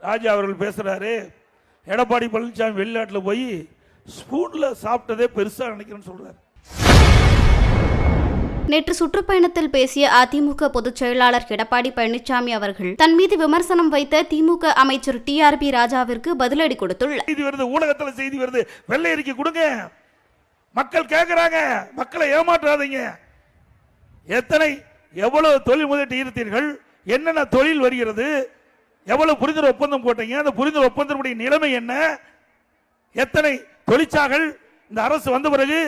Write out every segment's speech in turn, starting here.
ராஜா அவர்கள் பேசுறாரு, எடப்பாடி பழனிசாமி வெளிநாட்டில் போய் ஸ்பூன்ல சாப்பிட்டதே பெருசா நினைக்கிறேன்னு சொல்றாரு. நேற்று சுற்றுப்பயணத்தில் பேசிய அதிமுக பொதுச் செயலாளர் எடப்பாடி பழனிசாமி அவர்கள் தன் மீது விமர்சனம் வைத்த திமுக அமைச்சர் டிஆர்பி ராஜாவிற்கு பதிலடி கொடுத்துள்ளார். செய்தி வருது, ஊடகத்தில் செய்தி வருது, வெள்ளை அறிக்கை கொடுங்க, மக்கள் கேட்கிறாங்க, மக்களை ஏமாற்றாதீங்க. எவ்வளவு தொழில் முதலீட்டு ஈர்த்தீர்கள், என்னென்ன தொழில் வருகிறது, எவ்வளவு புரிந்துணர்வு ஒப்பந்தம் போட்டீங்க, அந்த புரிந்துணர்வு ஒப்பந்தத்துடைய நிலைமை என்ன, எத்தனை தொழிற்சாலைகள் இந்த அரசு வந்த பிறகு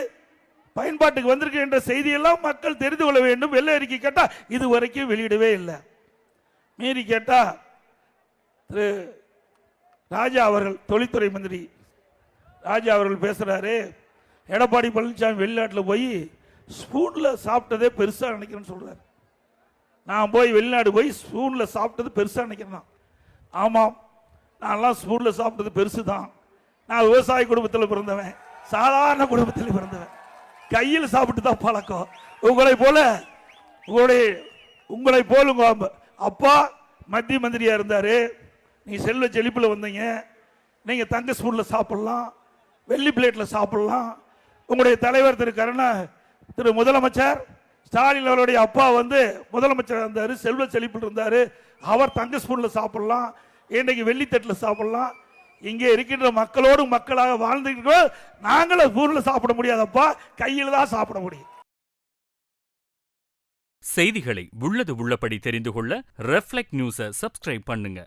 பயன்பாட்டுக்கு வந்திருக்கு என்ற செய்தியெல்லாம் மக்கள் தெரிந்து கொள்ள வேண்டும். வெள்ளை அறிக்கை கேட்டா இது வரைக்கும் வெளியிடவே இல்லை. மீறி கேட்டா திரு ராஜா அவர்கள், தொழில்துறை மந்திரி ராஜா அவர்கள் பேசுறாரு, எடப்பாடி பழனிசாமி வெளிநாட்டில் போய் ஸ்பூன்ல சாப்பிட்டதே பெருசா நினைக்கிறேன்னு சொல்றாரு. நான் போய் வெளிநாடு போய் ஸ்பூன்ல சாப்பிட்டது பெருசா நினைக்கிறேன். ஆமாம், நான்லாம் ஸ்பூன்ல சாப்பிட்டது பெருசு தான். நான் விவசாய குடும்பத்தில் பிறந்தவன், சாதாரண குடும்பத்தில் பிறந்தவன், கையில் சாப்பிட்டு தான் பழக்கம். உங்களை போல உங்க அப்பா மத்திய மந்திரியா இருந்தாரு, நீ செல்வ செழிப்பில் வந்தீங்க, நீங்க தங்க ஸ்பூன்ல சாப்பிடலாம், வெள்ளி பிளேட்ல சாப்பிடலாம். உங்களுடைய தலைவர் திரு முதலமைச்சர் ஸ்டாலின் அவருடைய அப்பா முதலமைச்சர் இருந்தாரு, செல்வ செழிப்பில் இருந்தாரு, அவர் தங்க ஸ்பூன்ல சாப்பிடலாம், இன்றைக்கு வெள்ளித்தட்டில் சாப்பிடலாம். இங்கே இருக்கின்ற மக்களோடு மக்களாக வாழ்ந்துக்கிறோம். நாங்களும் ஸ்பூன்ல சாப்பிட முடியாதப்பா, கையில் தான் சாப்பிட முடியும். செய்திகளை உள்ளது உள்ளபடி தெரிந்து கொள்ள ரெஃப்ளெக்ட் நியூஸை சப்ஸ்கிரைப் பண்ணுங்க.